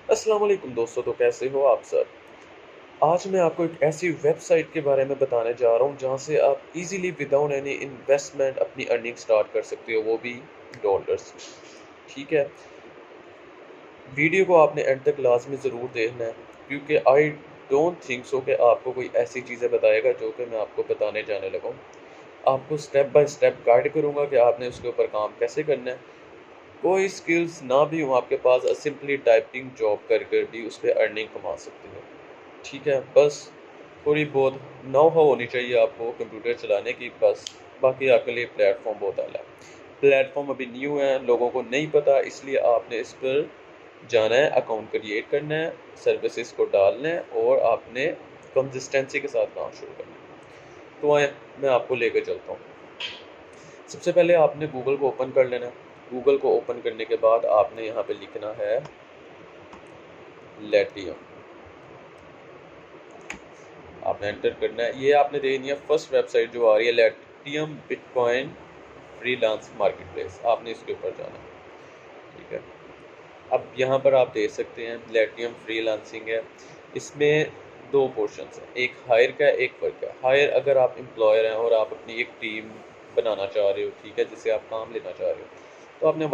अस्सलाम वालेकुम दोस्तों, तो कैसे हो आप सब। आज मैं आपको एक ऐसी वेबसाइट के बारे में बताने जा रहा हूँ जहाँ से आप इजीली विदाउट एनी इन्वेस्टमेंट अपनी अर्निंग स्टार्ट कर सकते हो, वो भी डॉलर्स में। ठीक है, वीडियो को आपने एंड तक लाजमी ज़रूर देखना है, क्योंकि आई डोंट थिंक सो कि आपको कोई ऐसी चीज़ें बताएगा जो कि मैं आपको बताने जाने लगा हूँ। आपको स्टेप बाय स्टेप गाइड करूँगा कि आपने उसके ऊपर काम कैसे करना है। कोई स्किल्स ना भी हो आपके पास, सिंपली टाइपिंग जॉब कर कर भी उस पर अर्निंग कमा सकते हो। ठीक है, बस थोड़ी बहुत नौ हाउ होनी चाहिए आपको कंप्यूटर चलाने की, बस। बाकी आपके लिए प्लेटफॉर्म बहुत आला है। प्लेटफॉर्म अभी न्यू है, लोगों को नहीं पता, इसलिए आपने इस पर जाना है, अकाउंट क्रिएट करना है, सर्विसेज को डालना है और आपने कंसिस्टेंसी के साथ काम शुरू करना है। तो आए, मैं आपको लेकर चलता हूँ। सबसे पहले आपने गूगल को ओपन कर लेना है। गूगल को ओपन करने के बाद आपने यहाँ पे लिखना है लेटियम। आपने एंटर करना है, ये आपने देखनी है फर्स्ट वेबसाइट जो आ रही है, लेटियम बिटकॉइन फ्रीलांस मार्केट प्लेस। आपने इसके ऊपर जाना है। ठीक है, अब यहाँ पर आप देख सकते हैं लेटियम फ्रीलांसिंग है। इसमें दो पोर्शंस हैं, एक हायर का है, एक वर्क का है। हायर अगर आप एम्प्लॉयर हैं और आप अपनी एक टीम बनाना चाह रहे हो, ठीक है, जिससे आप काम लेना चाह रहे हो, तो आपने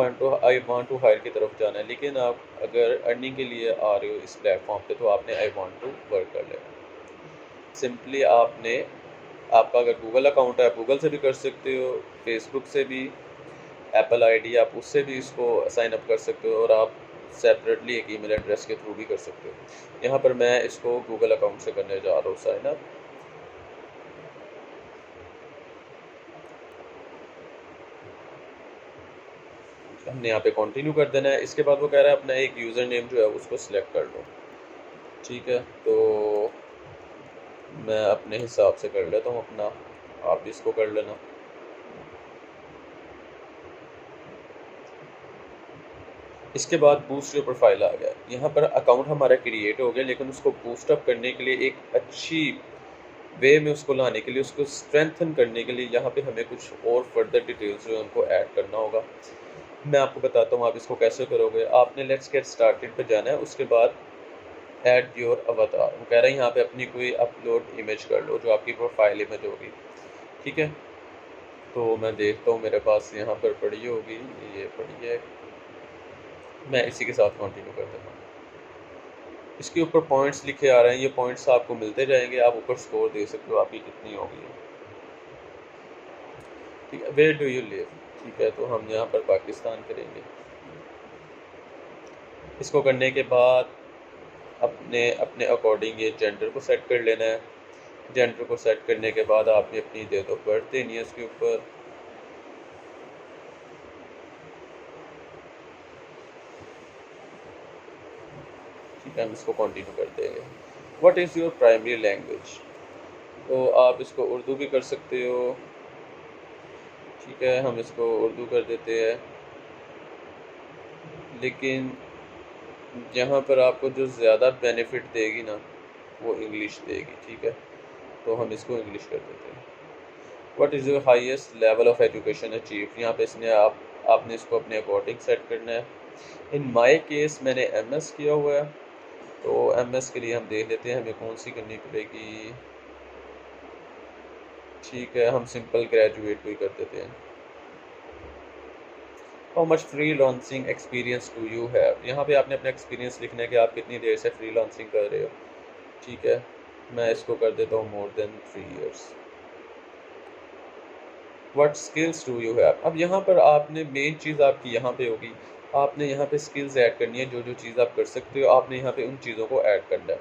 आई वांट टू हायर की तरफ जाना है। लेकिन आप अगर अर्निंग के लिए आ रहे हो इस प्लेटफॉर्म पे, तो आपने आई वांट टू वर्क कर लेना। सिंपली आपने, आपका अगर गूगल अकाउंट है आप गूगल से भी कर सकते हो, फेसबुक से भी, एप्पल आईडी आप उससे भी इसको साइन अप कर सकते हो, और आप सेपरेटली एक ईमेल एड्रेस के थ्रू भी कर सकते हो। यहाँ पर मैं इसको गूगल अकाउंट से करने जा रहा हूँ साइन अप। हमने यहाँ पे कंटिन्यू कर देना है। इसके बाद वो कह रहा है अपना एक यूज़र नेम जो है उसको सिलेक्ट कर लो। ठीक है, तो मैं अपने हिसाब से कर लेता हूँ अपना, आप भी इसको कर लेना। इसके बाद बूस्ट योर प्रोफाइल आ गया। यहाँ पर अकाउंट हमारा क्रिएट हो गया, लेकिन उसको बूस्ट अप करने के लिए, एक अच्छी वे में उसको लाने के लिए, उसको स्ट्रेंथन करने के लिए, यहाँ पे हमें कुछ और फर्दर डिटेल्स जो है उनको ऐड करना होगा। मैं आपको बताता हूँ आप इसको कैसे करोगे। आपने लेट्स गेट स्टार्टेड पे जाना है, उसके बाद ऐड योर अवतार, वो कह रहा है यहाँ पे अपनी कोई अपलोड इमेज कर लो जो आपकी प्रोफाइल इमेज होगी। ठीक है, तो मैं देखता हूँ मेरे पास यहाँ पर पड़ी होगी, ये पड़ी है, मैं इसी के साथ कंटिन्यू कर देता हूँ। इसके ऊपर पॉइंट्स लिखे आ रहे हैं, ये पॉइंट्स आपको मिलते जाएंगे, आप ऊपर स्कोर दे सकते हो आपकी कितनी होगी। ठीक है, वेयर डू यू लिव, ठीक है, तो हम यहाँ पर पाकिस्तान करेंगे। इसको करने के बाद अपने अपने अकॉर्डिंग ये जेंडर को सेट कर लेना है। जेंडर को सेट करने के बाद आपने अपनी डेट ऑफ बर्थ देनी है इसके ऊपर। ठीक है, हम इसको कंटिन्यू कर देंगे। What is your primary language, तो आप इसको उर्दू भी कर सकते हो। ठीक है, हम इसको उर्दू कर देते हैं, लेकिन यहाँ पर आपको जो ज़्यादा बेनिफिट देगी ना, वो इंग्लिश देगी। ठीक है, तो हम इसको इंग्लिश कर देते हैं। What is your highest level of education achieve, यहाँ पे इसने आपने इसको अपने अकॉर्डिंग सेट करना है। इन माय केस मैंने एमएस किया हुआ है, तो एमएस के लिए हम देख लेते हैं हमें कौन सी करनी पड़ेगी। ठीक है, हम सिंपल ग्रेजुएट को ही कर देते हैं। How much freelancing experience do you have, यहाँ पे आपने अपना एक्सपीरियंस लिखना है कि आप कितनी देर से फ्री लॉन्सिंग कर रहे हो। ठीक है, मैं इसको कर देता हूँ more than 3 years। What skills do you have, अब यहाँ पर आपने मेन चीज़ आपकी यहाँ पे होगी, आपने यहाँ पे स्किल्स ऐड करनी है। जो जो चीज़ आप कर सकते हो आपने यहाँ पे उन चीज़ों को ऐड करना है।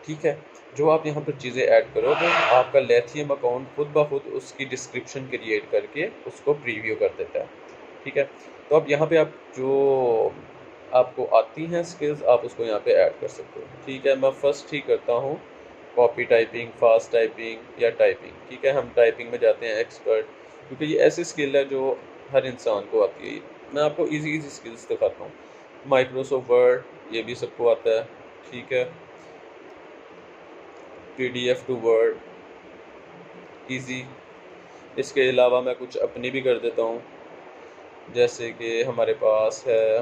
ठीक है, जो आप यहाँ पर चीज़ें ऐड करोगे, आपका लेथियम अकाउंट खुद ब खुद उसकी डिस्क्रिप्शन क्रिएट करके उसको प्रीव्यू कर देता है। ठीक है, तो अब यहाँ पे आप जो आपको आती हैं स्किल्स, आप उसको यहाँ पे ऐड कर सकते हो। ठीक है, मैं फर्स्ट ही करता हूँ कॉपी टाइपिंग, फास्ट टाइपिंग या टाइपिंग। ठीक है, हम टाइपिंग में जाते हैं एक्सपर्ट, क्योंकि ये ऐसी स्किल है जो हर इंसान को आती है। मैं आपको इजी इजी स्किल्स दिखाता हूँ। माइक्रोसॉफ्ट वर्ड, ये भी सबको आता है। ठीक है, PDF टू वर्ड, इजी। इसके अलावा मैं कुछ अपनी भी कर देता हूँ, जैसे कि हमारे पास है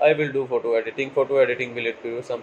I will do photo editing. Photo editing will lead to you some